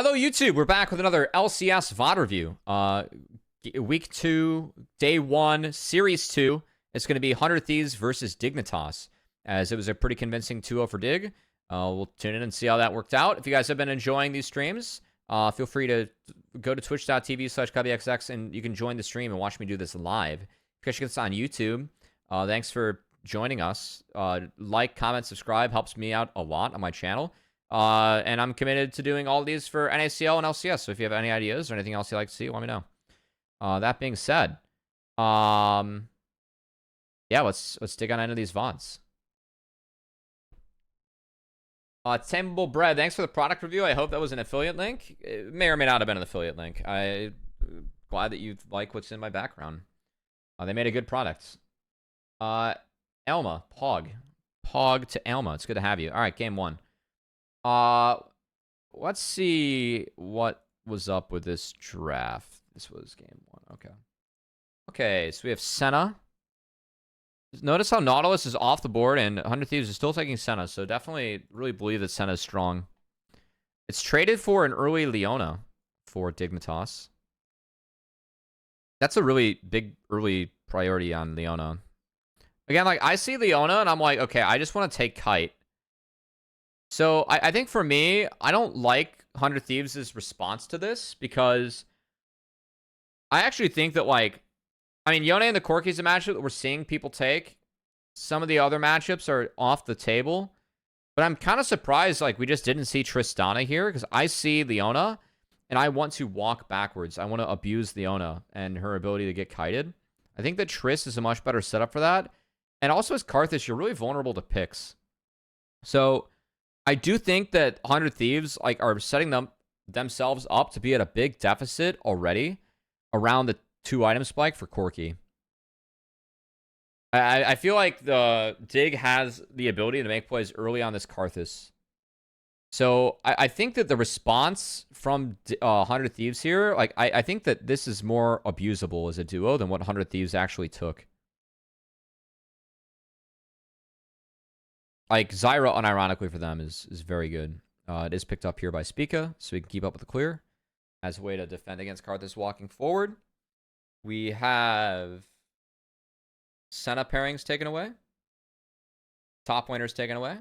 Hello, YouTube. We're back with another LCS VoD review. Week 2, Day 1, Series 2. It's going to be 100 Thieves versus Dignitas, as it was a pretty convincing 2-0 for Dig. We'll tune in and see how that worked out. If you guys have been enjoying these streams, feel free to go to twitch.tv/CubbyXX, and you can join the stream and watch me do this live. If you guys get this on YouTube, thanks for joining us. Like, comment, subscribe. Helps me out a lot on my channel. And I'm committed to doing all of these for NACL and LCS. So if you have any ideas or anything else you'd like to see, let me know. That being said, yeah, let's dig on into these VoDs. Tameable Bread, thanks for the product review. I hope that was an affiliate link. It may or may not have been an affiliate link. I'm glad that you like what's in my background. They made a good product. Elma, Pog to Elma. It's good to have you. All right, game 1. Let's see what was up with this draft. This was game 1. Okay. Okay, so we have Senna. Notice how Nautilus is off the board and 100 Thieves is still taking Senna, so definitely really believe that Senna is strong. It's traded for an early Leona for Dignitas. That's a really big early priority on Leona. Again, like, I see Leona and I'm like, okay, I just want to take Kite. So I think for me, I don't like 100 Thieves' response to this, because I actually think that, like, I mean, Yone and the Corki is a matchup that we're seeing people take. Some of the other matchups are off the table. But I'm kind of surprised, like, we just didn't see Tristana here, because I see Leona, and I want to walk backwards. I want to abuse Leona and her ability to get kited. I think that Triss is a much better setup for that. And also as Karthus, you're really vulnerable to picks. So I do think that 100 Thieves, like, are setting themselves up to be at a big deficit already around the 2-item spike for Corki. I feel like the Dig has the ability to make plays early on this Karthus. So I think that the response from 100 Thieves here, like, I think that this is more abusable as a duo than what 100 Thieves actually took. Like, Zyra, unironically for them, is very good. It is picked up here by Spica, so we can keep up with the clear as a way to defend against Karthus walking forward. We have Senna pairings taken away. Top laners taken away.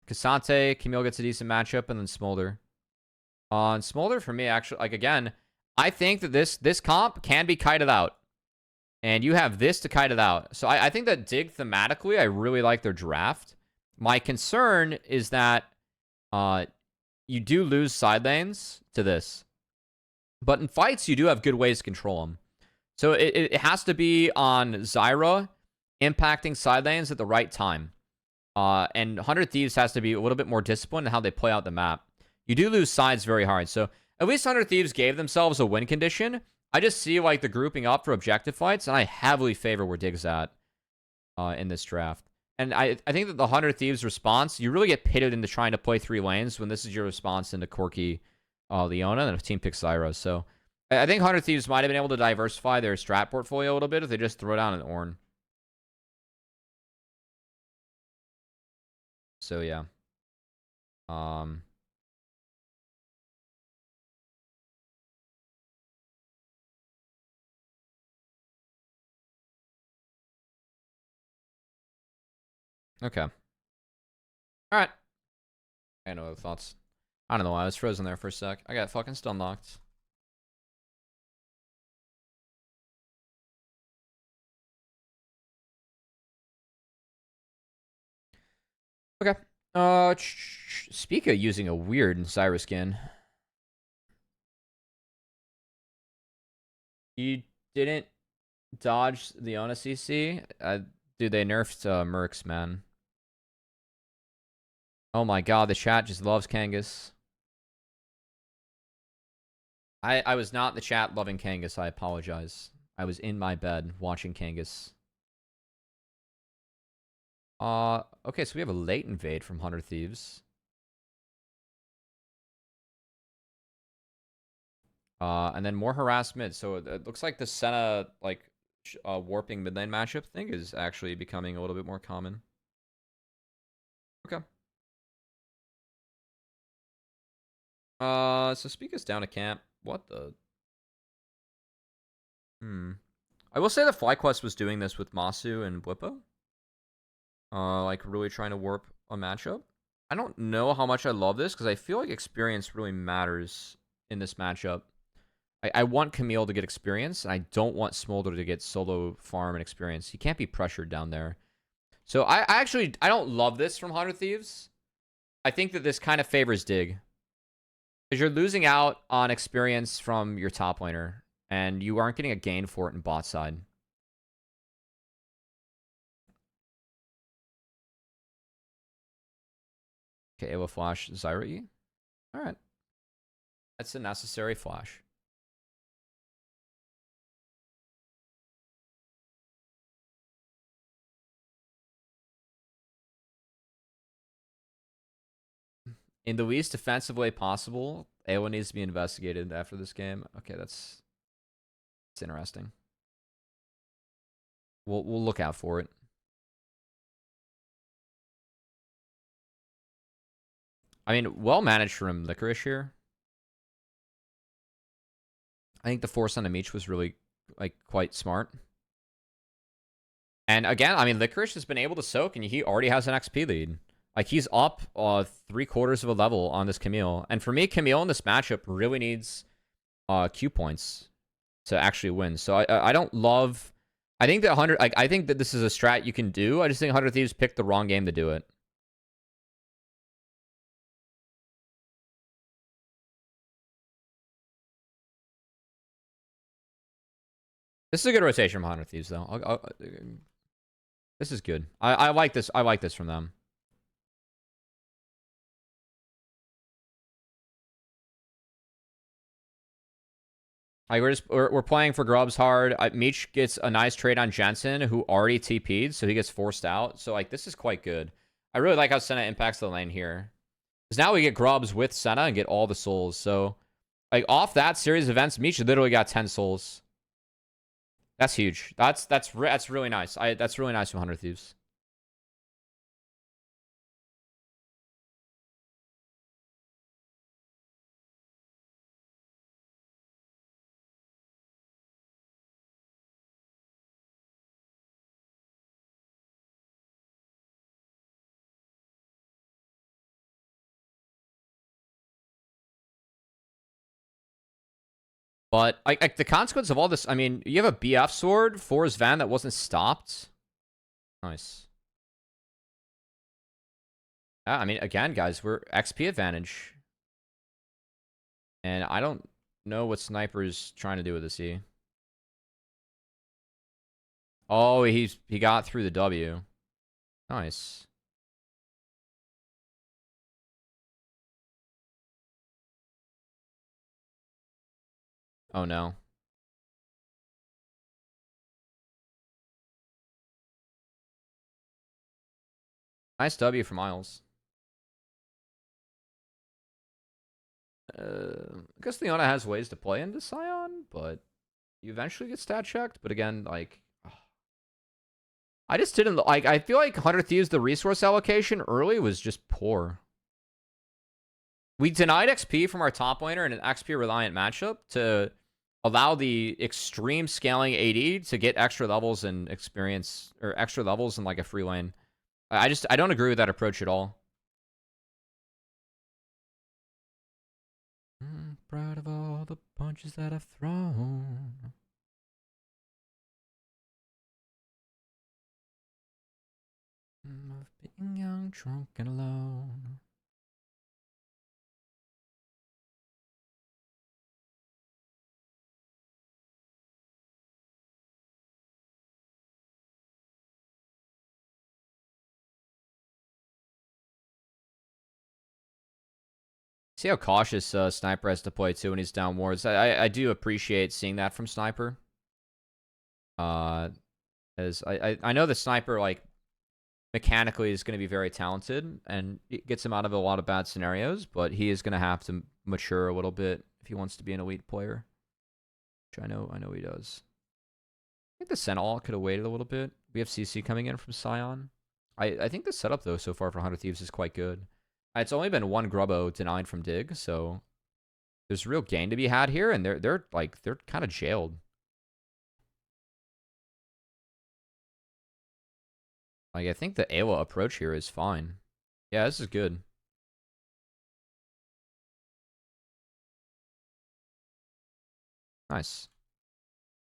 Cassante, Camille gets a decent matchup, and then Smolder. On Smolder, for me, actually, like, again, I think that this comp can be kited out. And you have this to kite it out. So I think that Dig, thematically, I really like their draft. My concern is that you do lose side lanes to this. But in fights, you do have good ways to control them. So it has to be on Zyra impacting side lanes at the right time. And 100 Thieves has to be a little bit more disciplined in how they play out the map. You do lose sides very hard. So at least 100 Thieves gave themselves a win condition. I just see, like, the grouping up for objective fights, and I heavily favor where Dig's at in this draft. And I think that the 100 Thieves response, you really get pitted into trying to play 3 lanes when this is your response into Corki, Leona, and then a team picks Zyra. So I think 100 Thieves might have been able to diversify their strat portfolio a little bit if they just throw down an Ornn. So yeah. Okay. All right. I know the thoughts. I don't know why I was frozen there for a sec. I got fucking stun locked. Okay. Spica using a weird Zyra skin. You didn't dodge the Ona CC? Dude, they nerfed Mercs, man. Oh my god, the chat just loves Kangas. I was not in the chat loving Kangas, I apologize. I was in my bed watching Kangas. Okay, so we have a late invade from 100 Thieves. And then more harassment. So it looks like the Senna, like, warping mid lane matchup thing is actually becoming a little bit more common. Okay. So speak us down to camp. What the? I will say that FlyQuest was doing this with Masu and Blippo. Like really trying to warp a matchup. I don't know how much I love this because I feel like experience really matters in this matchup. I want Camille to get experience, and I don't want Smolder to get solo farm and experience. He can't be pressured down there. So I actually I don't love this from 100 Thieves. I think that this kind of favors Dig. Because you're losing out on experience from your top laner, and you aren't getting a gain for it in bot side. Okay, Ava flash Zyra E. Alright. That's a necessary flash. In the least defensive way possible, Awa needs to be investigated after this game. Okay, that's interesting. We'll look out for it. I mean, well managed from Licorice here. I think the force on the Meech was really like quite smart. And again, I mean, Licorice has been able to soak, and he already has an XP lead. Like, he's up 3/4 of a level on this Camille. And for me, Camille in this matchup really needs Q points to actually win. So I don't love... I think that 100... Like, I think that this is a strat you can do. I just think 100 Thieves picked the wrong game to do it. This is a good rotation from 100 Thieves, though. This is good. I like this. I like this from them. Like we're playing for grubs hard. Meech gets a nice trade on Jensen, who already TP'd, so he gets forced out. So like this is quite good. I really like how Senna impacts the lane here. Because now we get grubs with Senna and get all the souls. So like off that series of events, Meech literally got 10 souls. That's huge. That's really nice. That's really nice from 100 Thieves. But like the consequence of all this, I mean, you have a BF sword for his van that wasn't stopped. Nice. Yeah, I mean, again, guys, we're XP advantage. And I don't know what Sniper's trying to do with this E. Oh, he got through the W. Nice. Oh no. Nice W for Miles. I guess Leona has ways to play into Scion, but you eventually get stat checked. But again, like, I just didn't like. I feel like 100 Thieves, the resource allocation early was just poor. We denied XP from our top laner in an XP reliant matchup to allow the extreme scaling AD to get extra levels and experience, or extra levels in like a free lane. I don't agree with that approach at all. Proud of all the punches that I've thrown. Of being young, drunk, and alone. See how cautious Sniper has to play too when he's down wards. I do appreciate seeing that from Sniper. As I know the Sniper like mechanically is going to be very talented and it gets him out of a lot of bad scenarios, but he is going to have to mature a little bit if he wants to be an elite player. Which I know he does. I think the Sentinel could have waited a little bit. We have CC coming in from Scion. I think the setup though so far for 100 Thieves is quite good. It's only been one Grubbo denied from Dig, so There's real gain to be had here, and they're kind of jailed. Like, I think the Ayla approach here is fine. Yeah, this is good. Nice.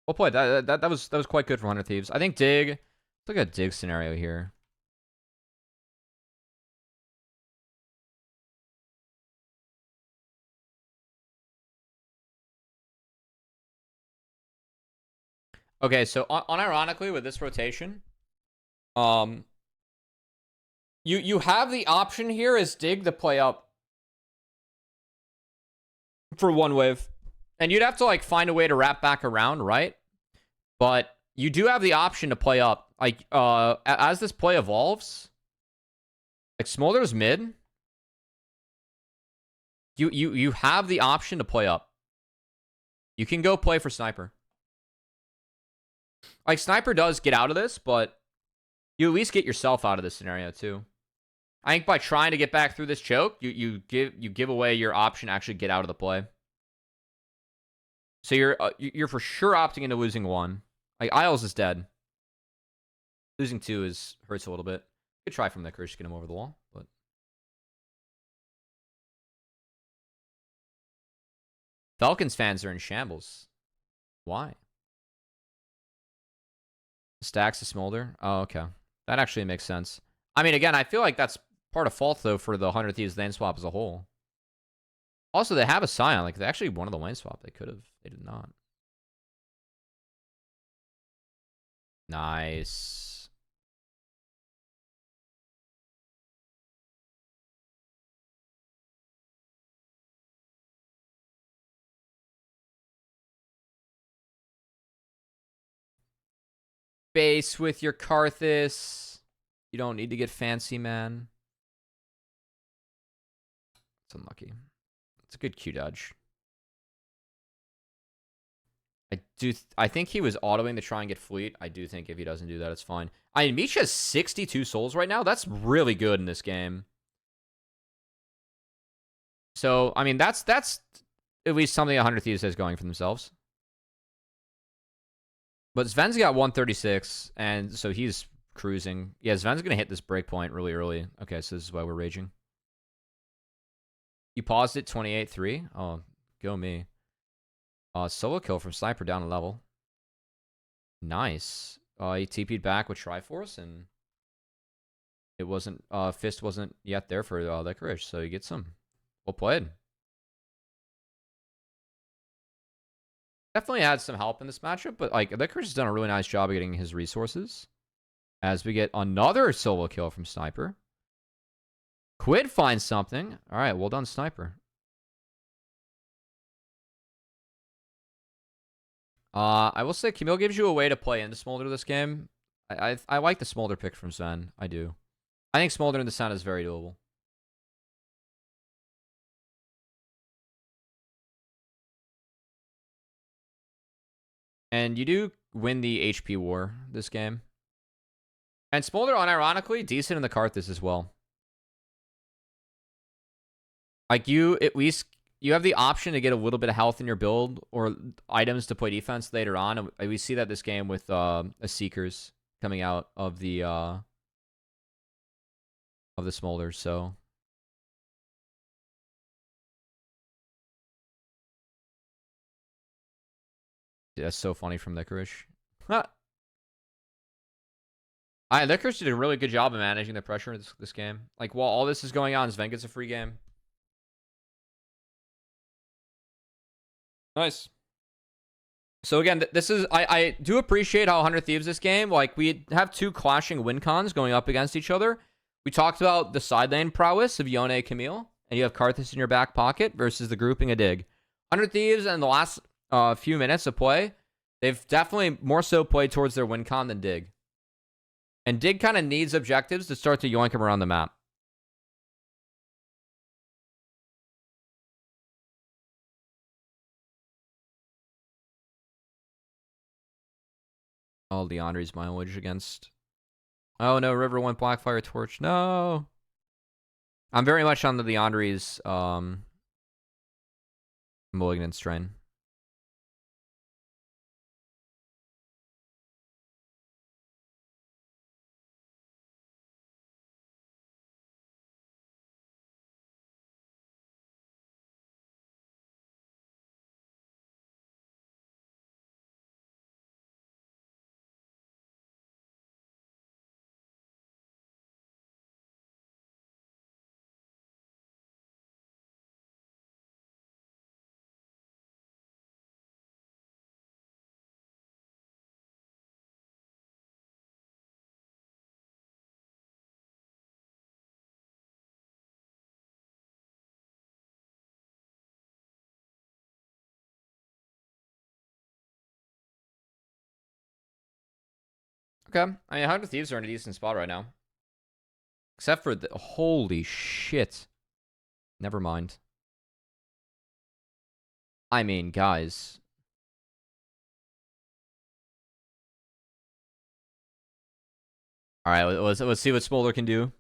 Well played. That was quite good for 100 Thieves. I think dig. Let's look at a dig scenario here. Okay, so unironically with this rotation, you have the option here as dig to play up for one wave. And you'd have to like find a way to wrap back around, right? But you do have the option to play up. Like as this play evolves, like Smolder's mid, you have the option to play up. You can go play for Sniper. Like Sniper does get out of this, but you at least get yourself out of this scenario too. I think by trying to get back through this choke, you give away your option to actually get out of the play. So you're for sure opting into losing one. Like Isles is dead. Losing two hurts a little bit. Good try from Licorice to get him over the wall, but Falcons fans are in shambles. Why? Stacks of Smolder. Oh, okay. That actually makes sense. I mean, again, I feel like that's part of fault though for the 100 Thieves lane swap as a whole. Also, they have a Scion. Like, they actually wanted the lane swap. They could have. They did not. Nice. Base with your Karthus. You don't need to get fancy, man. It's unlucky. It's a good Q dodge. I think he was autoing to try and get fleet. I do think if he doesn't do that, it's fine. I mean, Meech has 62 souls right now. That's really good in this game. So, I mean, that's at least something 100 Thieves has going for themselves. But Sven's got 136, and so he's cruising. Yeah, Sven's going to hit this breakpoint really early. Okay, so this is why we're raging. You paused it 28-3. Oh, go me. Solo kill from Sniper down a level. Nice. He TP'd back with Triforce, and it wasn't, Fist wasn't yet there for Licorice, so he gets some. Well played. Definitely had some help in this matchup, but like Licorice has done a really nice job of getting his resources. As we get another solo kill from Sniper. Quid finds something. All right, well done, Sniper. I will say Camille gives you a way to play into Smolder this game. I like the Smolder pick from Sven. I do. I think Smolder in the Sun is very doable. And you do win the HP war this game. And Smolder, unironically, decent in the Karthus as well. Like, you at least... You have the option to get a little bit of health in your build or items to play defense later on. And we see that this game with a Seekers coming out of the Smolder, so... Yeah, that's so funny from Licorice. Licorice did a really good job of managing the pressure in this game. Like, while all this is going on, Sven gets a free game. Nice. So again, this is... I do appreciate how 100 Thieves this game. Like, we have two clashing win cons going up against each other. We talked about the side lane prowess of Yone Camille. And you have Karthus in your back pocket versus the grouping of Dig. 100 Thieves in the last few minutes of play, they've definitely more so played towards their win con than Dig. And Dig kind of needs objectives to start to yoink him around the map. Oh, Leandre's mileage against... Oh, no, River went Blackfire Torch. No! I'm very much on the Leandre's Mulligan strain. Okay. I mean, 100 Thieves are in a decent spot right now. Except for the... Holy shit. Never mind. I mean, guys. Alright, let's see what Smolder can do.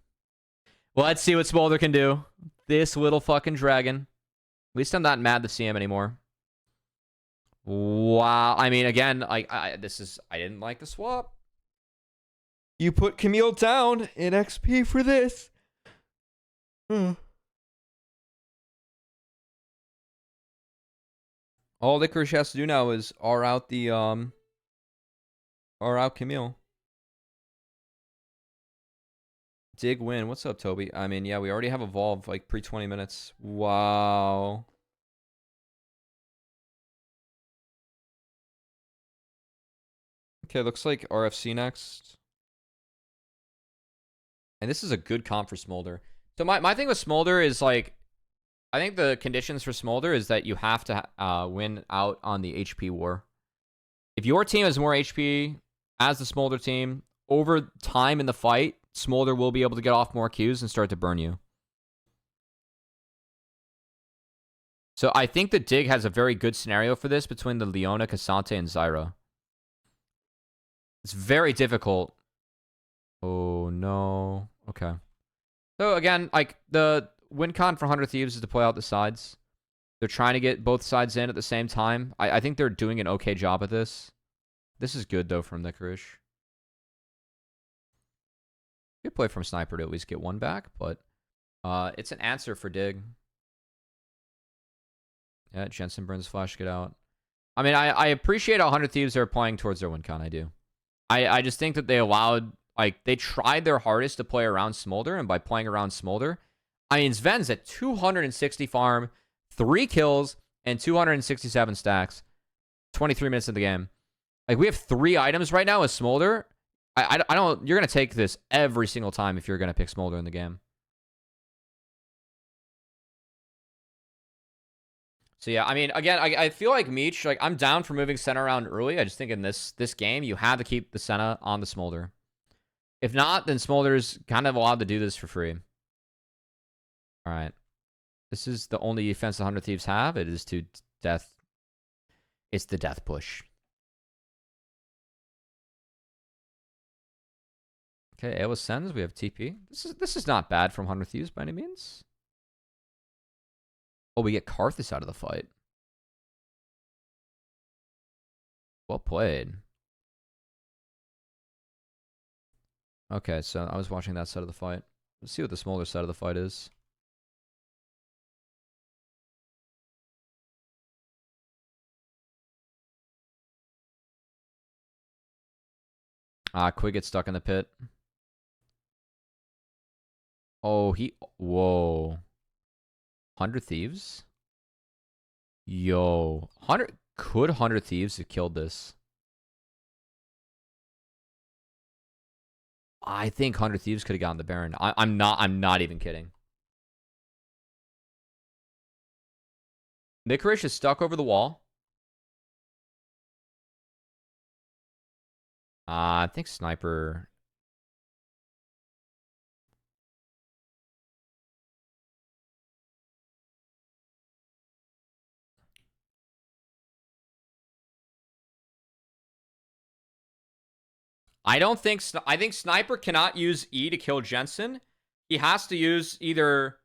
Let's see what Smolder can do. This little fucking dragon. At least I'm not mad to see him anymore. Wow. I mean, again, I didn't like the swap. You put Camille down in XP for this. All Licorice has to do now is R out Camille. Dig win. What's up, Toby? I mean, yeah, we already have Evolve like pre 20 minutes. Wow. Okay, looks like RFC next. And this is a good comp for Smolder. So my thing with Smolder is like, I think the conditions for Smolder is that you have to win out on the HP war. If your team has more HP as the Smolder team, over time in the fight, Smolder will be able to get off more Qs and start to burn you. So I think the Dig has a very good scenario for this between the Leona, Cassante, and Zyra. It's very difficult. Oh, no. Okay. So, again, like, the win con for 100 Thieves is to play out the sides. They're trying to get both sides in at the same time. I think they're doing an okay job at this. This is good, though, from Licorice. Good play from Sniper to at least get one back, but it's an answer for Dig. Yeah, Jensen burns flash, get out. I mean, I appreciate how 100 Thieves are playing towards their win con, I do. I just think that they allowed, like, they tried their hardest to play around Smolder, and by playing around Smolder, I mean, Sven's at 260 farm, 3 kills, and 267 stacks. 23 minutes in the game. Like, we have 3 items right now with Smolder. I don't... You're going to take this every single time if you're going to pick Smolder in the game. So, yeah, I mean, again, I feel like Meech, like, I'm down for moving Senna around early. I just think in this game, you have to keep the Senna on the Smolder. If not, then Smolder's kind of allowed to do this for free. All right. This is the only defense the 100 Thieves have. It is to death. It's the death push. Okay, Ayla sends. We have TP. This is not bad from 100 Thieves by any means. Oh, we get Karthus out of the fight. Well played. Okay, so I was watching that side of the fight. Let's see what the smaller side of the fight is. Quig gets stuck in the pit. Oh, whoa. 100 Thieves? Yo. 100 Thieves have killed this? I think 100 Thieves could have gotten the Baron. I'm not even kidding. Licorice is stuck over the wall. I think Sniper... I think Sniper cannot use E to kill Jensen. He has to use either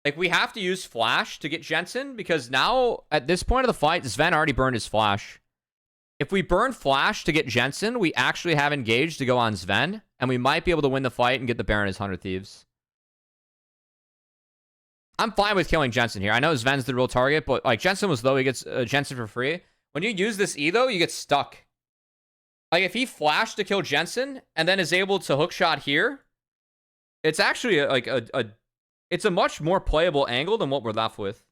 Like, we have to use Flash to get Jensen, because now, at this point of the fight, Sven already burned his Flash. If we burn Flash to get Jensen, we actually have engaged to go on Sven, and we might be able to win the fight and get the Baron as 100 Thieves. I'm fine with killing Jensen here. I know Sven's the real target, but, like, Jensen was low. He gets Jensen for free. When you use this E, though, you get stuck. Like, if he flashed to kill Jensen and then is able to hookshot here, it's actually it's a much more playable angle than what we're left with.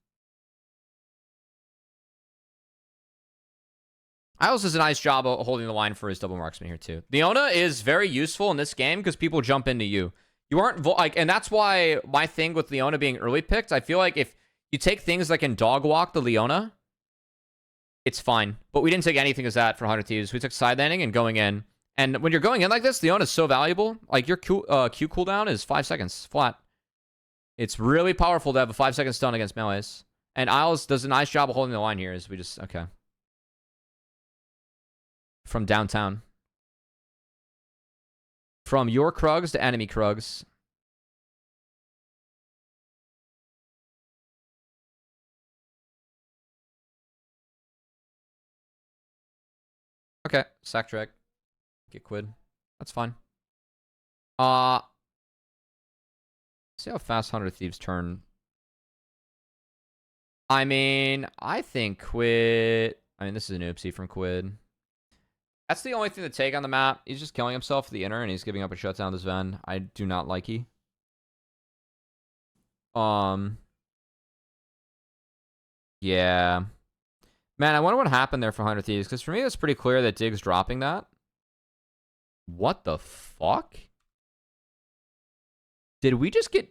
Isles does a nice job of holding the line for his double marksman here too. Leona is very useful in this game because people jump into you. You aren't like, and that's why my thing with Leona being early picked, I feel like if you take things like in Dog Walk the Leona, it's fine. But we didn't take anything as that for 100 Thieves. We took side landing and going in. And when you're going in like this, Leona is so valuable. Like, your Q cooldown is 5 seconds flat. It's really powerful to have a 5-second stun against melees. And Isles does a nice job of holding the line here as we just... Okay. From downtown. From your Krugs to enemy Krugs. Okay, sack drag. Get quid. That's fine. See how fast 100 Thieves turn. I mean, I think quid... I mean, this is an oopsie from quid. That's the only thing to take on the map. He's just killing himself for the inner, and he's giving up a shutdown to Sven. I do not like he. Yeah. Man, I wonder what happened there for 100 Thieves, because for me, it's pretty clear that Dig's dropping that. What the fuck? Did we just get...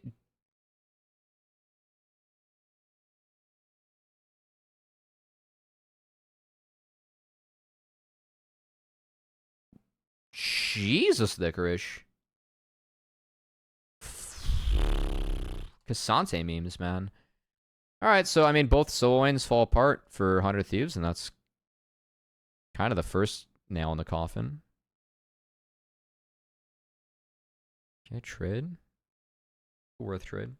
Jesus, licorice. Cassante memes, man. Alright, so, I mean, both solo lanes fall apart for 100 Thieves, and that's kind of the first nail in the coffin. Okay, trade. Worth trade.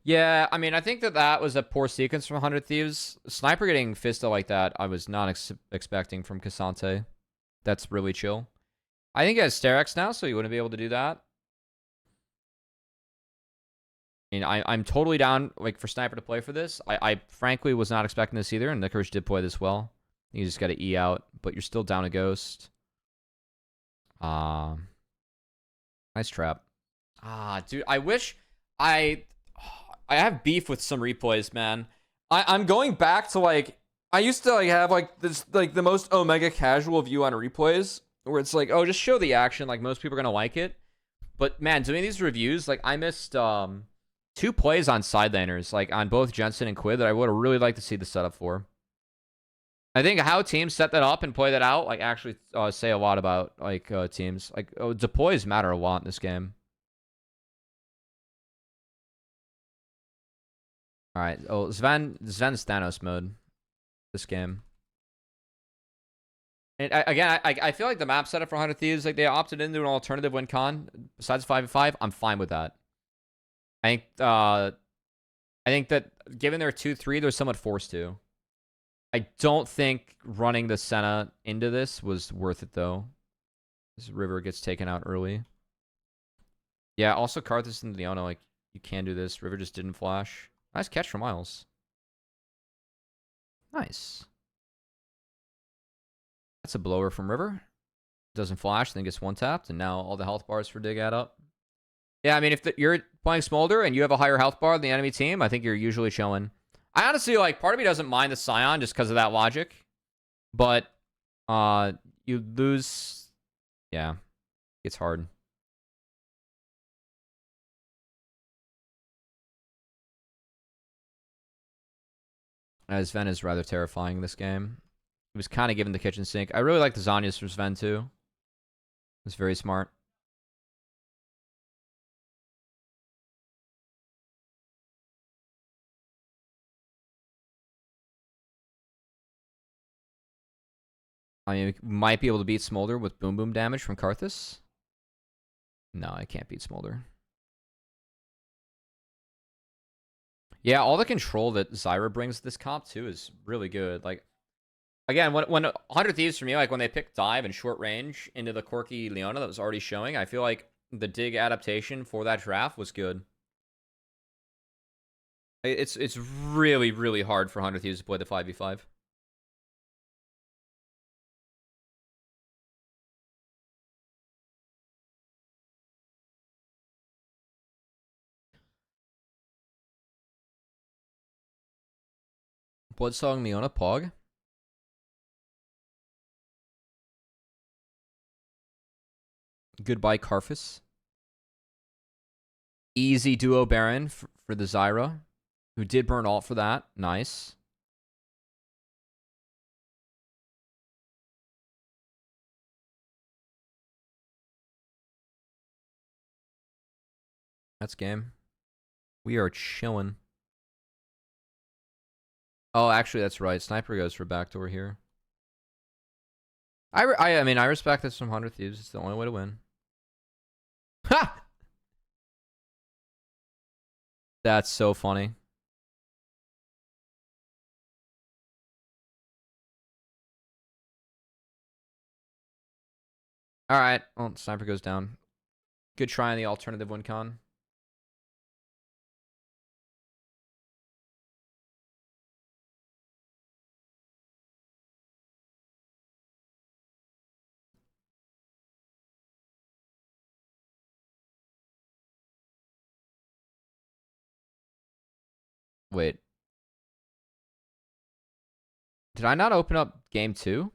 Yeah, I mean, I think that was a poor sequence from 100 Thieves. Sniper getting Fista like that, I was not expecting from Cassante. That's really chill. I think he has Sterex now, so he wouldn't be able to do that. I mean, I'm totally down like for Sniper to play for this. I frankly was not expecting this either, and Licorice did play this well. You just got to E out, but you're still down a Ghost. Nice trap. Dude, I wish I have beef with some replays, man. I'm going back to like I used to like have like this like the most Omega casual view on replays where it's like, oh, just show the action, like most people are gonna like it. But man, doing these reviews, like I missed 2 plays on side laners, like on both Jensen and Quid, that I would have really liked to see the setup for. I think how teams set that up and play that out, like actually say a lot about like teams. Like deploys matter a lot in this game. All right. Oh, Sven's Thanos mode this game. And I feel like the map setup for 100 Thieves, like they opted into an alternative win con besides 5v5. I'm fine with that. I think that given their 2-3, they're somewhat forced to. I don't think running the Senna into this was worth it though. This River gets taken out early. Yeah, also Karthus and Leona, like you can do this. River just didn't flash. Nice catch from Miles. Nice. That's a blower from River. Doesn't flash, then gets one tapped, and now all the health bars for Dig add up. Yeah, I mean, if you're playing Smolder and you have a higher health bar than the enemy team, I think you're usually chilling. I honestly, like, part of me doesn't mind the Scion just because of that logic. But, you lose... Yeah. It's hard. As Sven is rather terrifying in this game. He was kind of given the kitchen sink. I really like the Zanyas from Sven, too. It's very smart. I mean, we might be able to beat Smolder with boom boom damage from Karthus. No, I can't beat Smolder. Yeah, all the control that Zyra brings to this comp too is really good. Like, again, when 100 Thieves for me, like when they pick dive and short range into the Corki Leona that was already showing, I feel like the dig adaptation for that draft was good. It's really, really hard for 100 Thieves to play the 5v5. Bloodsong Leona Pog. Goodbye Karfus. Easy duo Baron for the Zyra, who did burn ult for that. Nice. That's game. We are chilling. Oh, actually, that's right. Sniper goes for backdoor here. I mean, I respect this from 100 Thieves. It's the only way to win. Ha! That's so funny. All right. Well, Sniper goes down. Good try on the alternative win con. Wait. Did I not open up game 2?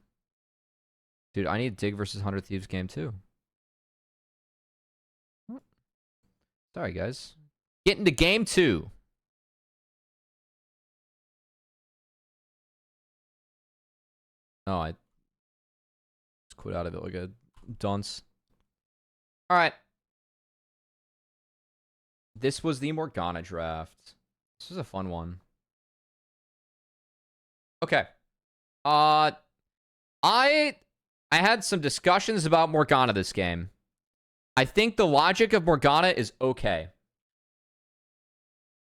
Dude, I need Dig versus 100 Thieves game 2. Sorry, guys. Get into game 2. Oh, I just quit out of it like a dunce. All right. This was the Morgana draft. This was a fun one. Okay. I had some discussions about Morgana this game. I think the logic of Morgana is okay.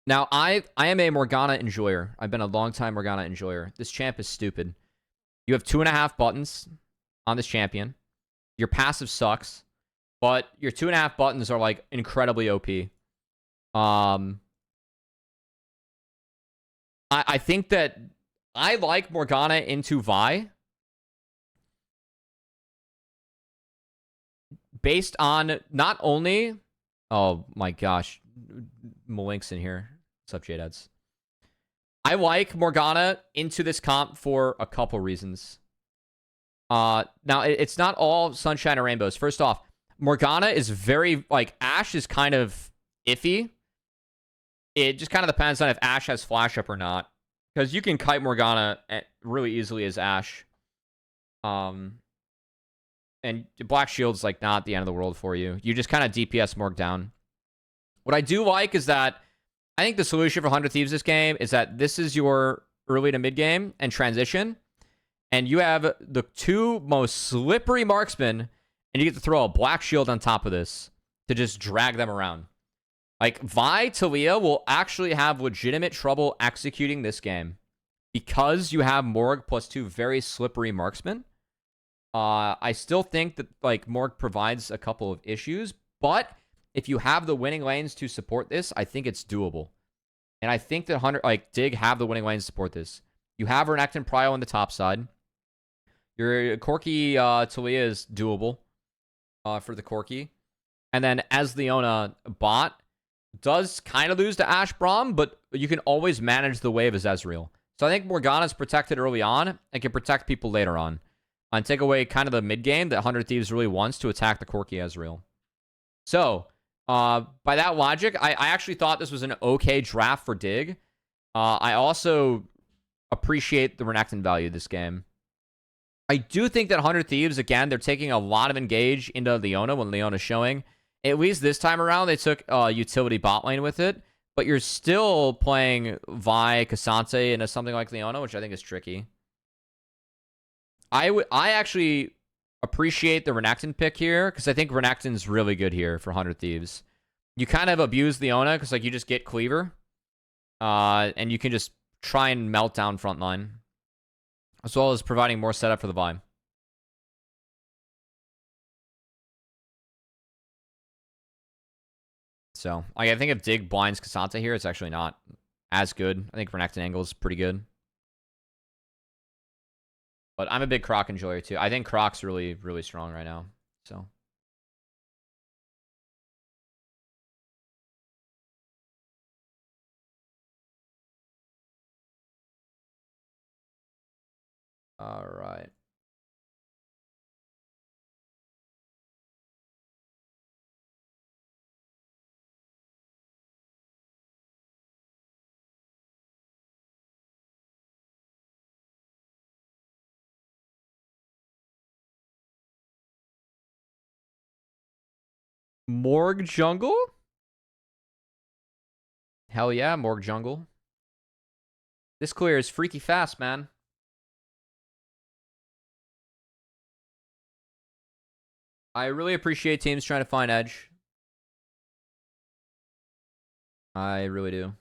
Now, I am a Morgana enjoyer. I've been a long-time Morgana enjoyer. This champ is stupid. You have 2.5 buttons on this champion. Your passive sucks, but your 2.5 buttons are like incredibly OP. I think that I like Morgana into Vi based on not only... Oh my gosh. Malink's in here. What's up, J-Dads? I like Morgana into this comp for a couple reasons. Now, it's not all sunshine and rainbows. First off, Morgana is very... Like, Ashe is kind of iffy. It just kind of depends on if Ashe has flash up or not. Because you can kite Morgana really easily as Ashe. And Black Shield's like not the end of the world for you. You just kind of DPS Morg down. What I do like is that I think the solution for 100 Thieves this game is that this is your early to mid game and transition. And you have the 2 most slippery marksmen, and you get to throw a Black Shield on top of this to just drag them around. Like, Vi Talia will actually have legitimate trouble executing this game because you have Morg plus 2 very slippery marksmen. I still think that, like, Morg provides a couple of issues, but if you have the winning lanes to support this, I think it's doable. And I think that Dig have the winning lanes to support this. You have Renekton Prio on the top side. Your Corki Talia is doable for the Corki. And then as Leona bot does kind of lose to Ashe Braum, but you can always manage the wave as Ezreal. So I think Morgana's protected early on and can protect people later on. And take away kind of the mid game that 100 Thieves really wants to attack the Corki Ezreal. So, by that logic, I actually thought this was an okay draft for Dig. I also appreciate the Renekton value of this game. I do think that 100 Thieves, again, they're taking a lot of engage into Leona when Leona's showing. At least this time around, they took utility bot lane with it. But you're still playing Vi, Cassante into something like Leona, which I think is tricky. I actually appreciate the Renekton pick here, because I think Renekton's really good here for 100 Thieves. You kind of abuse Leona, because like you just get Cleaver. And you can just try and melt down front line, as well as providing more setup for the vibe. So, I think if Dig blinds Cassandra here, it's actually not as good. I think Renekton angle is pretty good. But I'm a big Croc enjoyer too. I think Croc's really, really strong right now. So. All right. Morgue jungle? Hell yeah, Morgue jungle. This clear is freaky fast, man. I really appreciate teams trying to find edge. I really do.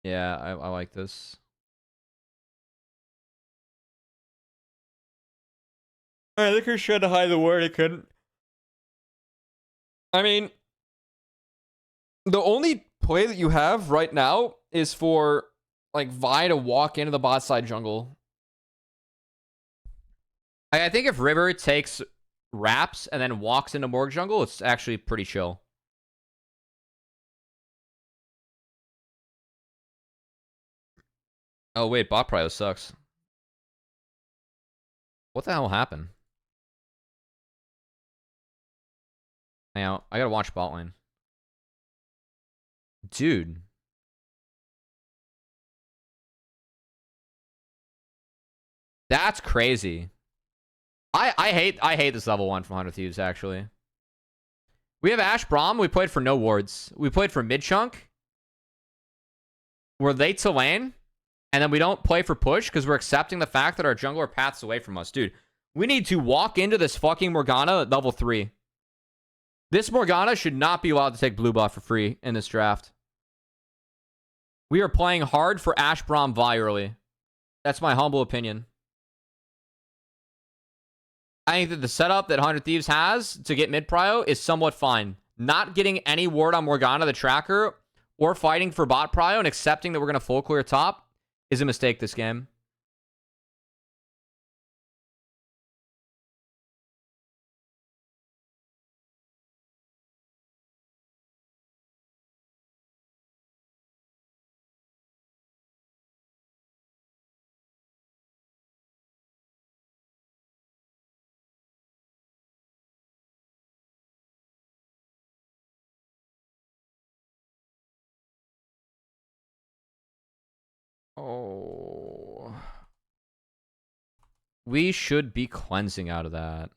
Yeah, I like this. I think I tried to hide the word. I couldn't. I mean, the only play that you have right now is for like Vi to walk into the bot side jungle. I think if River takes wraps and then walks into Morgue jungle, it's actually pretty chill. Oh wait, bot prio sucks. What the hell happened? Hang out. I gotta watch bot lane. Dude. That's crazy. I hate this level 1 from 100 Thieves, actually. We have Ashe Braum. We played for no wards. We played for mid chunk. We're late to lane. And then we don't play for push because we're accepting the fact that our jungler paths away from us. Dude, we need to walk into this fucking Morgana at level 3. This Morgana should not be allowed to take blue buff for free in this draft. We are playing hard for Ashe Braum Vi early. That's my humble opinion. I think that the setup that 100 Thieves has to get mid prio is somewhat fine. Not getting any ward on Morgana the tracker or fighting for bot prio and accepting that we're going to full clear top is a mistake this game. Oh. We should be cleansing out of that.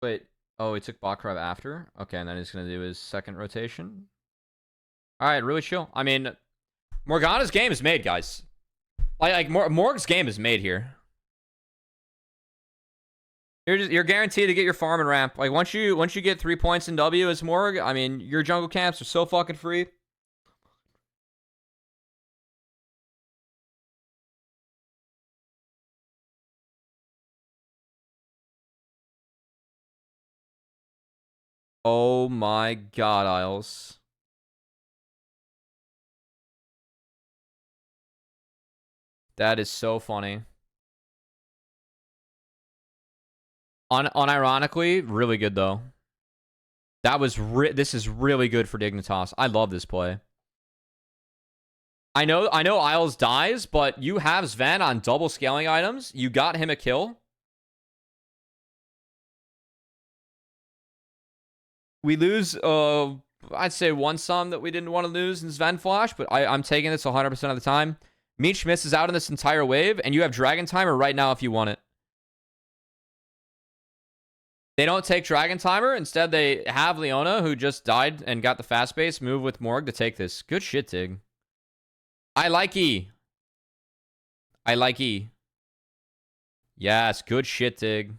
Wait. Oh, he took bot crab after? Okay, and then he's going to do his second rotation. Alright, really chill. I mean, Morgana's game is made, guys. Morg's game is made here. You're guaranteed to get your farm and ramp. Like once you get 3 points in W as Morg, I mean your jungle camps are so fucking free. Oh my god, Isles. That is so funny. Unironically, really good though. That was this is really good for Dignitas. I love this play. I know Isles dies, but you have Sven on double scaling items. You got him a kill. We lose I'd say one sum that we didn't want to lose in Sven Flash, but I'm taking this 100% of the time. Meech misses out on this entire wave, and you have Dragon Timer right now if you want it. They don't take Dragon Timer. Instead, they have Leona, who just died and got the fast base, move with Morg to take this. Good shit, Tig. I like E. I like E. Yes, good shit, Dig.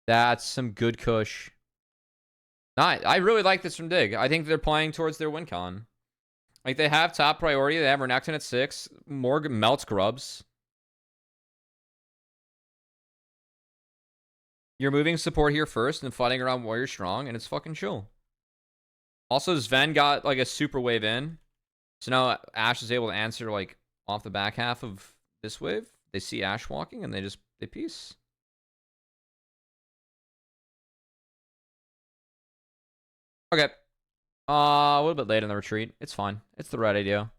That's some good kush. I really like this from Dig. I think they're playing towards their win con. Like, they have top priority. They have Renekton at 6. Morgan melts grubs. You're moving support here first and fighting around Warrior Strong, and it's fucking chill. Also, Sven got, like, a super wave in. So now Ashe is able to answer, like, off the back half of this wave. They see Ashe walking, and they peace. Okay. A little bit late in the retreat. It's fine. It's the right idea.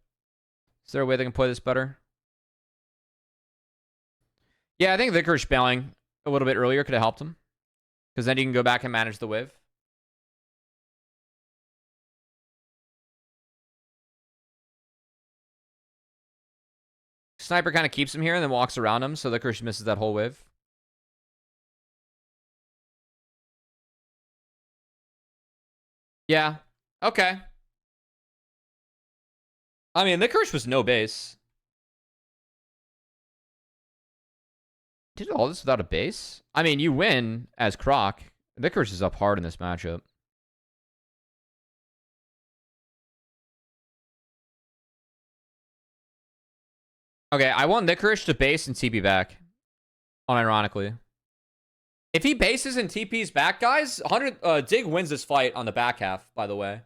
Is there a way they can play this better? Yeah, I think Vickers bailing a little bit earlier could have helped him. Because then you can go back and manage the wave. Sniper kind of keeps him here and then walks around him, so Licorice misses that whole wave. Yeah. Okay. I mean, Licorice was no base. Did all this without a base? I mean, you win as Croc. Licorice is up hard in this matchup. Okay, I want Licorice to base and TP back. Unironically. If he bases and TP's back, guys, Dig wins this fight on the back half, by the way.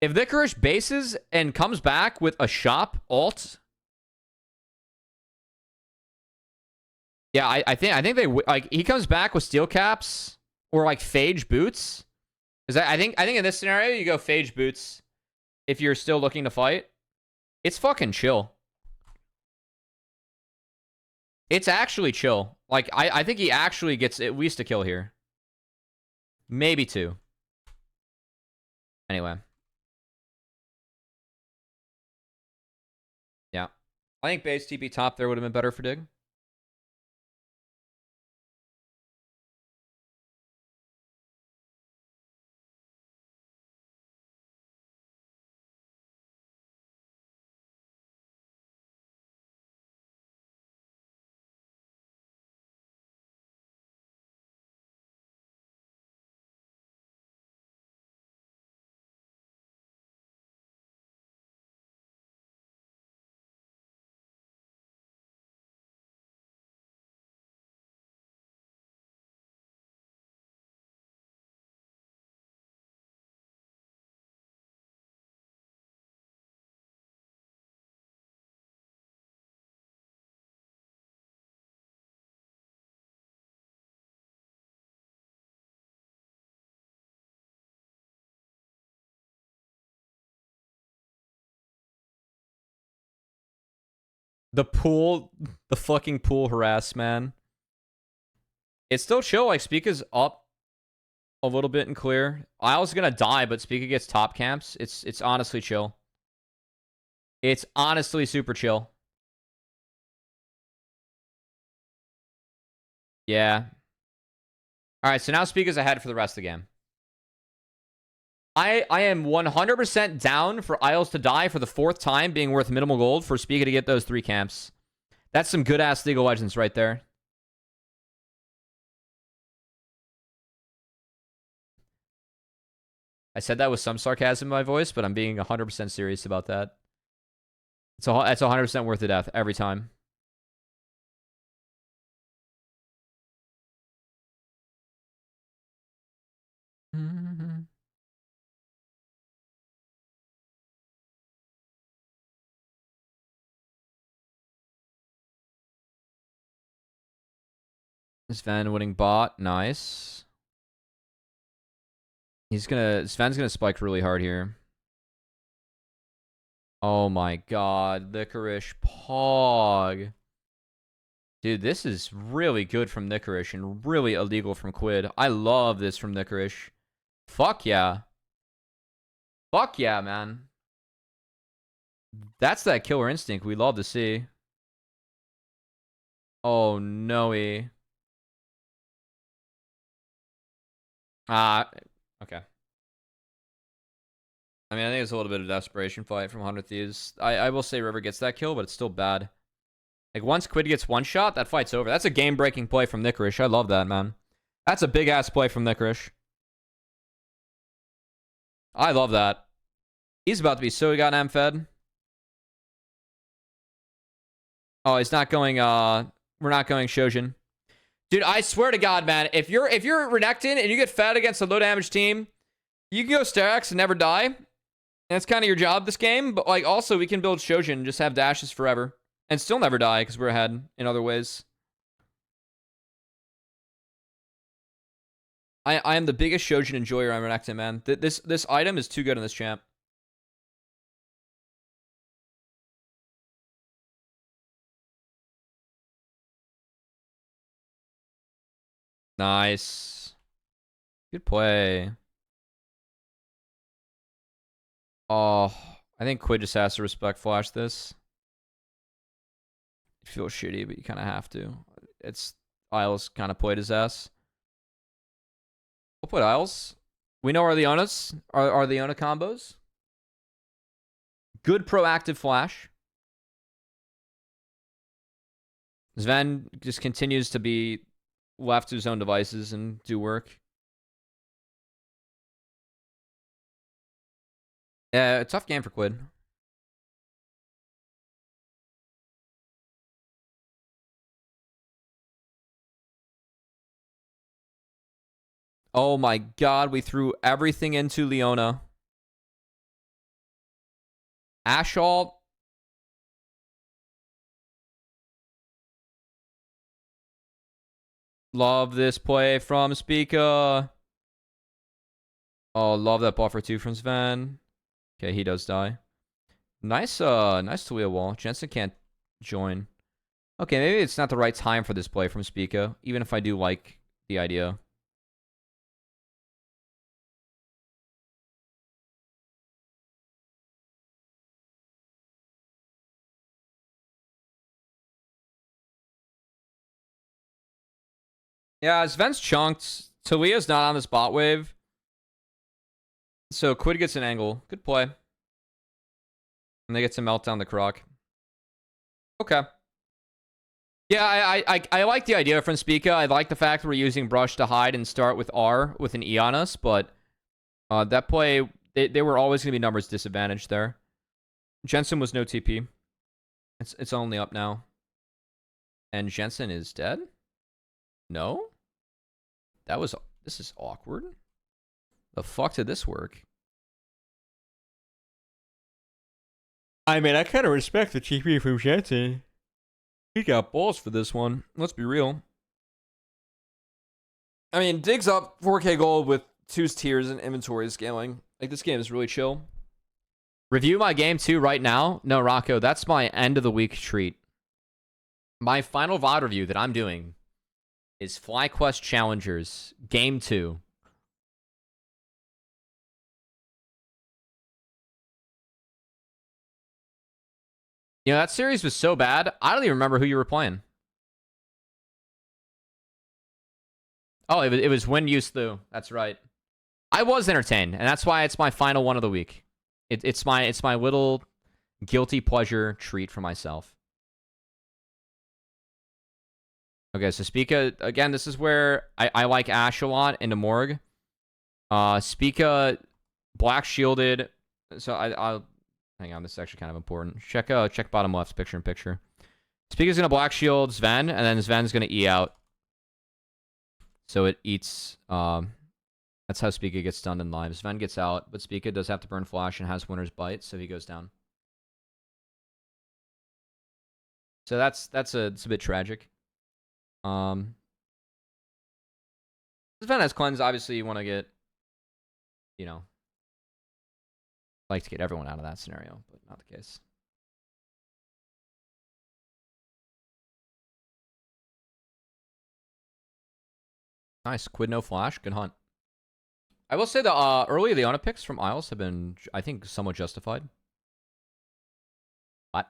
If Licorice bases and comes back with a shop ult, yeah, I think they like he comes back with steel caps or like phage boots. I think in this scenario you go phage boots if you're still looking to fight. It's fucking chill. It's actually chill. Like I think he actually gets at least a kill here. Maybe 2. Anyway. Yeah. I think base TP top there would have been better for Dig. The fucking pool harass, man. It's still chill. Like, Spica's up a little bit and clear. Isle's gonna die, but Spica gets top camps. It's honestly chill. It's honestly super chill. Yeah. Alright, so now Spica's ahead for the rest of the game. I am 100% down for Isles to die for the 4th time, being worth minimal gold for Spica to get those 3 camps. That's some good-ass League of Legends right there. I said that with some sarcasm in my voice, but I'm being 100% serious about that. It's 100% worth the death every time. Sven winning bot. Nice. Sven's gonna spike really hard here. Oh my god. Licorice Pog. Dude, this is really good from Licorice and really illegal from Quid. I love this from Licorice. Fuck yeah. Fuck yeah, man. That's that killer instinct we love to see. Oh, no-y. Okay. I mean, I think it's a little bit of desperation fight from 100 Thieves. I will say River gets that kill, but it's still bad. Like, once Quid gets one shot, that fight's over. That's a game-breaking play from Nicorish. I love that, man. That's a big-ass play from Nicorish. I love that. He's about to be so goddamn fed. Oh, he's not going, we're not going Shojin. Dude, I swear to God, man, if you're Renekton and you get fed against a low-damage team, you can go Sterak's and never die. And that's kind of your job this game. But, like, also, we can build Shojin and just have dashes forever. And still never die, because we're ahead in other ways. I am the biggest Shojin enjoyer on Renekton, man. This item is too good in this champ. Nice. Good play. Oh, I think Quid just has to respect flash this. It feels shitty, but you kind of have to. It's Isles kind of played his ass. We'll put Isles. We know our Leonas. Our Leona combos. Good proactive flash. Sven just continues to be left to his own devices and do work. Yeah, a tough game for Quid. Oh my god, we threw everything into Leona. Ashalt. Love this play from Spica. Oh, love that buffer too from Sven. Okay, he does die. Nice Talia wall. Jensen can't join. Okay, maybe it's not the right time for this play from Spica, even if I do like the idea. Yeah, Sven's chunked. Talia's not on this bot wave. So Quid gets an angle. Good play. And they get to melt down the Croc. Okay. Yeah, I like the idea from Spica. I like the fact that we're using Brush to hide and start with R with an E on us, but that play, they were always going to be numbers disadvantaged there. Jensen was no TP. It's only up now. And Jensen is dead? No? This is awkward. The fuck did this work? I mean, I kind of respect the TP from Jensen. He got balls for this one. Let's be real. I mean, digs up 4K gold with 2 tiers and inventory scaling. Like, this game is really chill. Review my game 2 right now? No, Rocco, that's my end of the week treat. My final VoD review that I'm doing is FlyQuest Challengers Game 2. You know, that series was so bad, I don't even remember who you were playing. Oh, it was Win Use Thu. That's right. I was entertained, and that's why it's my final one of the week. It's my little guilty pleasure treat for myself. Okay, so Spica, again, this is where I like Ash a lot into Morg. Spica, black shielded. So I'll hang on, this is actually kind of important. Check bottom left, picture in picture. Spica's gonna black shield Sven, and then Sven's gonna E out. So it eats, that's how Spica gets stunned in live. Sven gets out, but Spica does have to burn flash and has Winter's Bite, so he goes down. So it's a bit tragic. Sven has cleanse. Obviously, you want to get, you know, like to get everyone out of that scenario, but not the case. Nice. Quid no flash. Good hunt. I will say the early Leona picks from Isles have been, I think, somewhat justified. What?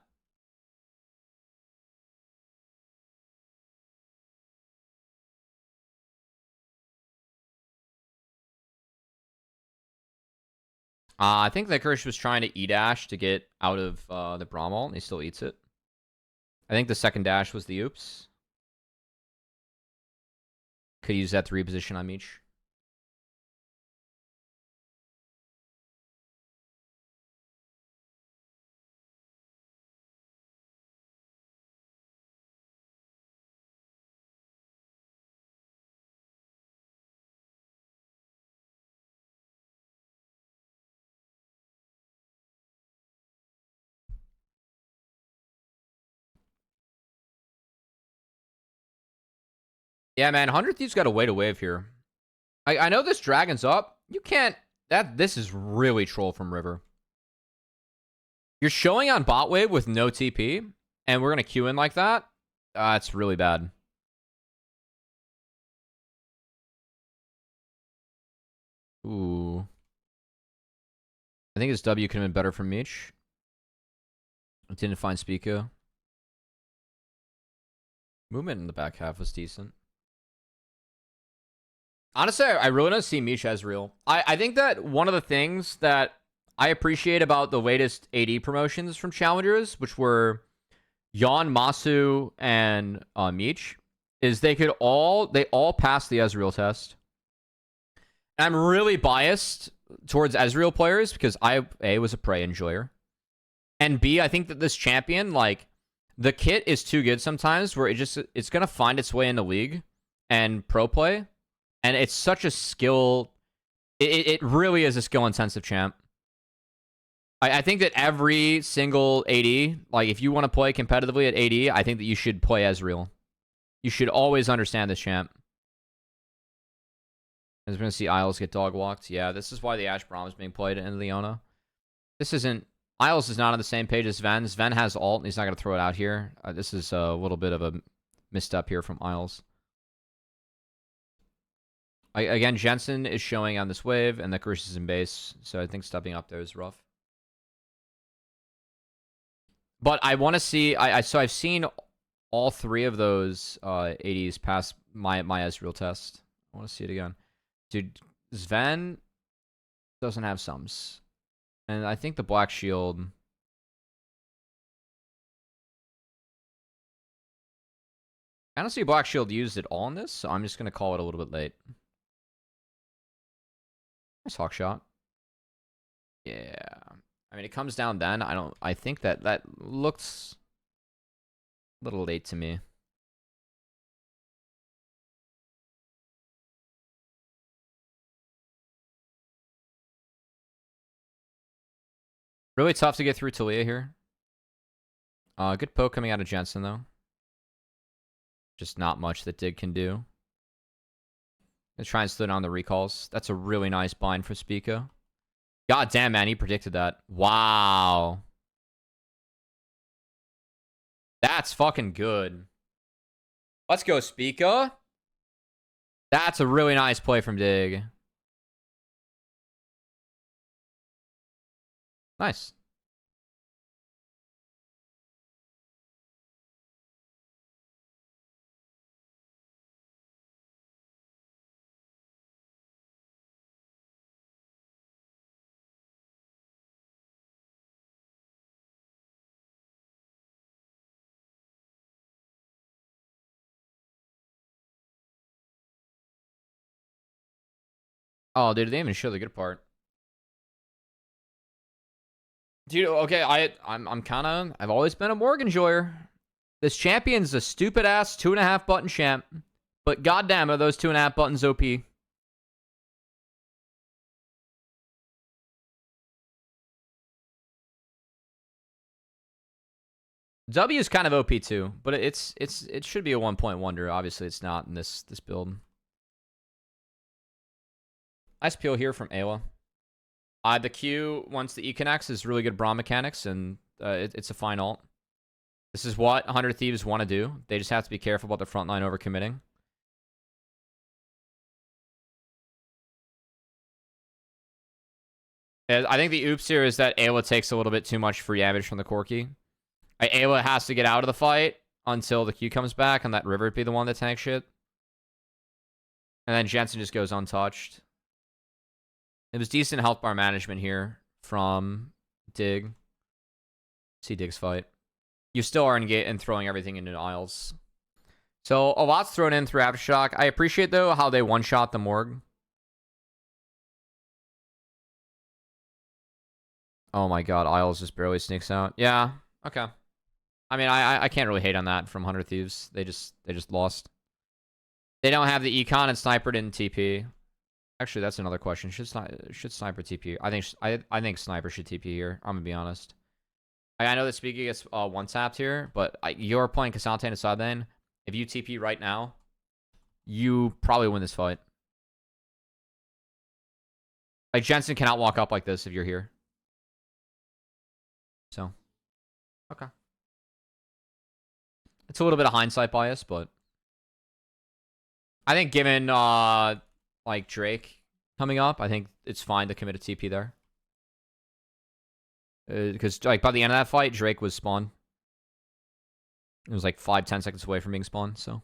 I think Licorice was trying to E-dash to get out of the Bramall, and he still eats it. I think the second dash was the oops. Could use that to reposition on Meech. Yeah, man, 100 Thieves got to wait a wave here. I know this dragon's up. You can't... This is really troll from River. You're showing on bot wave with no TP, and we're going to queue in like that? It's really bad. Ooh. I think his W could have been better from Meech. I didn't find Spica. Movement in the back half was decent. Honestly, I really don't see Meech as real. I think that one of the things that I appreciate about the latest AD promotions from Challengers, which were Yon, Masu, and Meech, is they all passed the Ezreal test. And I'm really biased towards Ezreal players because I, A, was a Prey enjoyer. And B, I think that this champion, like, the kit is too good sometimes where it's going to find its way in the league and pro play. And it's such a skill. It really is a skill-intensive champ. I think that every single AD, like if you want to play competitively at AD, I think that you should play Ezreal. You should always understand this champ. I was going to see Isles get dog walked. Yeah, this is why the Ash Braum is being played in Leona. This isn't... Isles is not on the same page as Sven. Sven has ult, and he's not going to throw it out here. This is a little bit of a misstep here from Isles. Again, Jensen is showing on this wave, and the Curse is in base, so I think stepping up there is rough. But I want to see... So I've seen all three of those ADs pass my Ezreal test. I want to see it again. Dude, Sven doesn't have sums. And I think the Black Shield... I don't see Black Shield used at all in this, so I'm just going to call it a little bit late. Nice hawk shot. Yeah. I mean, it comes down then. I think that looks a little late to me. Really tough to get through Talia here. Good poke coming out of Jensen, though. Just not much that Dig can do. Gonna try and slow down the recalls. That's a really nice bind for Spica. God damn, man, he predicted that. Wow. That's fucking good. Let's go, Spica. That's a really nice play from Dig. Nice. Oh, dude, they didn't even show the good part. Dude, okay, I've always been a Morgan enjoyer. This champion's a stupid ass 2.5 button champ, but goddamn are those 2.5 buttons OP. W is kind of OP too, but it should be a 1-point wonder. Obviously, it's not in this build. Nice peel here from Ayla. The Q, once the E connects, is really good Braum mechanics, and it's a fine ult. This is what 100 Thieves want to do. They just have to be careful about the front line overcommitting. I think the oops here is that Ayla takes a little bit too much free damage from the Corki. Ayla has to get out of the fight until the Q comes back, and let River be the one that tanks shit. And then Jensen just goes untouched. It was decent health bar management here from Dig. See Dig's fight. You still are engaged and throwing everything into Isles. So a lot's thrown in through Aftershock. I appreciate, though, how they one-shot the Morgue. Oh my god, Isles just barely sneaks out. Yeah, okay. I mean, I can't really hate on that from 100 Thieves. They just lost. They don't have the econ and Sniper didn't TP. Actually, that's another question. Should Sniper TP? I think Sniper should TP here. I'm gonna be honest. I know that Speaky gets one tapped here, but you're playing Cassante in a side lane. If you TP right now, you probably win this fight. Like Jensen cannot walk up like this if you're here. So, okay. It's a little bit of hindsight bias, but I think given like Drake coming up, I think it's fine to commit a TP there. Because like by the end of that fight, Drake was spawned. It was like 5-10 seconds away from being spawned, so.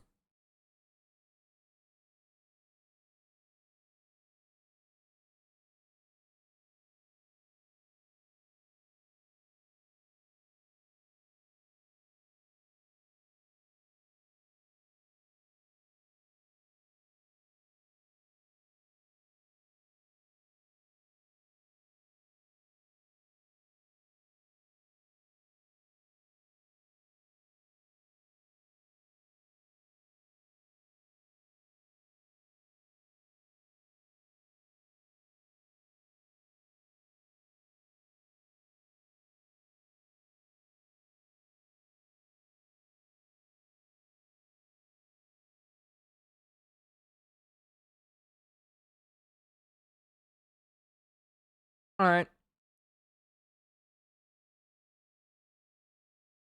All right.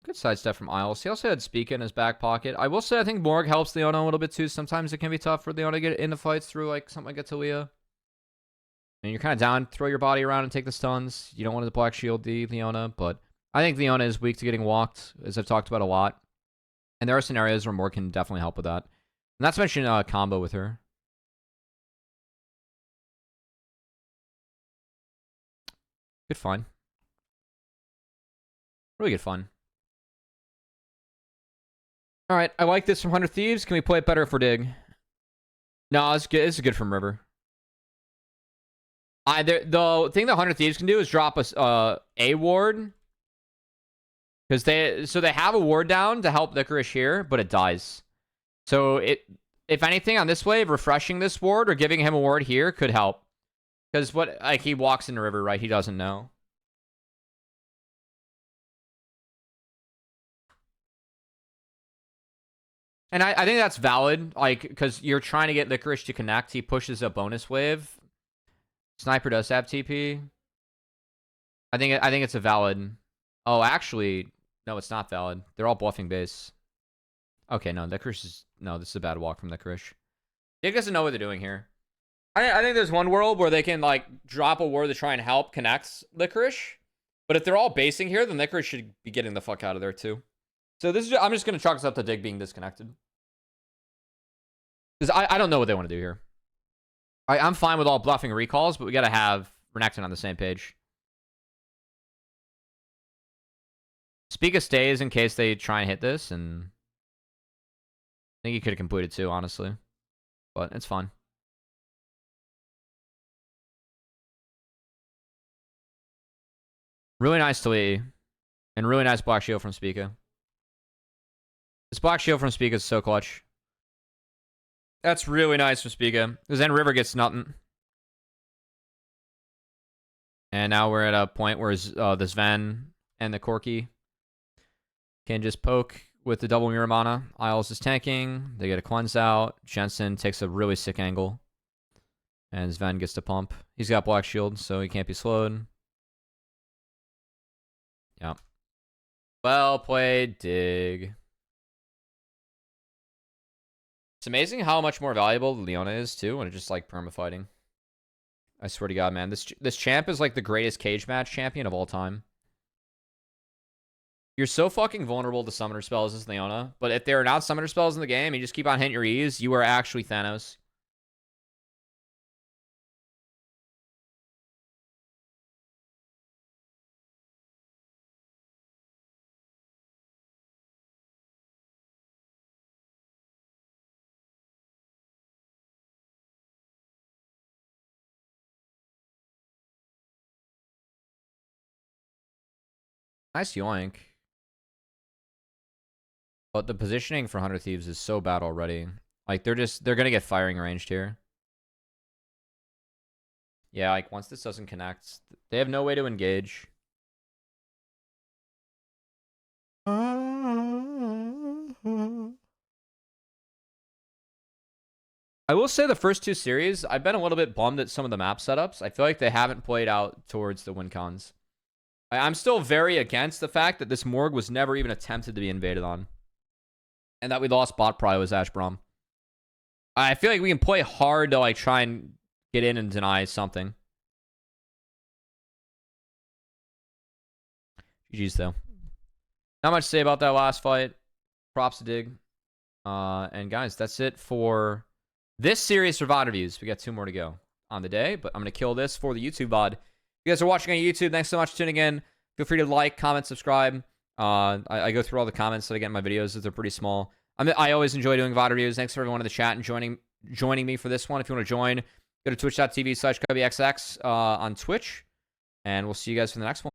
Good sidestep from Isles. He also had Speaker in his back pocket. I will say I think Morg helps Leona a little bit too. Sometimes it can be tough for Leona to get into fights through like something like Atalia. And you're kind of down, throw your body around and take the stuns. You don't want to Black Shield the Leona, but I think Leona is weak to getting walked, as I've talked about a lot. And there are scenarios where Morg can definitely help with that. And that's mentioned a combo with her. Good fun. Really good fun. All right, I like this from 100 Thieves. Can we play it better for Dig? No, it's good. It's good from River. The thing that 100 Thieves can do is drop a ward. Because they have a ward down to help Licorice here, but it dies. So if anything on this wave, refreshing this ward or giving him a ward here could help. Because he walks in the river, right? He doesn't know. And I think that's valid, like, because you're trying to get Licorice to connect. He pushes a bonus wave. Sniper does have TP. I think it's a valid. Oh, actually, no, it's not valid. They're all bluffing base. Okay, no, Licorice is no. This is a bad walk from Licorice. Dig doesn't know what they're doing here. I think there's one world where they can like drop a ward to try and help connect Licorice. But if they're all basing here, then Licorice should be getting the fuck out of there too. So I'm just gonna chalk this up to Dig being disconnected. Because I don't know what they want to do here. I'm fine with all bluffing recalls, but we gotta have Renekton on the same page. Spica stays in case they try and hit this, and I think he could have completed too, honestly. But it's fine. Really nice Talii. And really nice Black Shield from Spica. This Black Shield from Spica is so clutch. That's really nice from Spica. Because then River gets nothing. And now we're at a point where the Sven and the Corki can just poke with the double mirror mana. Isles is tanking. They get a cleanse out. Jensen takes a really sick angle. And Sven gets to pump. He's got Black Shield, so he can't be slowed. Yeah. Well played, Dig. It's amazing how much more valuable Leona is, too, when it's just, like, perma-fighting. I swear to God, man. This champ is, like, the greatest cage match champion of all time. You're so fucking vulnerable to summoner spells as Leona, but if there are not summoner spells in the game, and you just keep on hitting your E's, you are actually Thanos. Nice yoink. But the positioning for 100 Thieves is so bad already. Like, they're going to get firing ranged here. Yeah, like, once this doesn't connect, they have no way to engage. I will say the first two series, I've been a little bit bummed at some of the map setups. I feel like they haven't played out towards the win cons. I'm still very against the fact that this morgue was never even attempted to be invaded on. And that we lost bot probably was Ash Brom. I feel like we can play hard to like try and get in and deny something. GG's though. Not much to say about that last fight. Props to Dig. And guys, that's it for this series for VoD reviews. We got 2 more to go on the day, but I'm going to kill this for the YouTube VoD. If you guys are watching on YouTube, thanks so much for tuning in. Feel free to like, comment, subscribe. I go through all the comments that I get in my videos. They're pretty small. I always enjoy doing VoD reviews. Thanks for everyone in the chat and joining me for this one. If you want to join, go to twitch.tv/CubbyXX on Twitch. And we'll see you guys for the next one.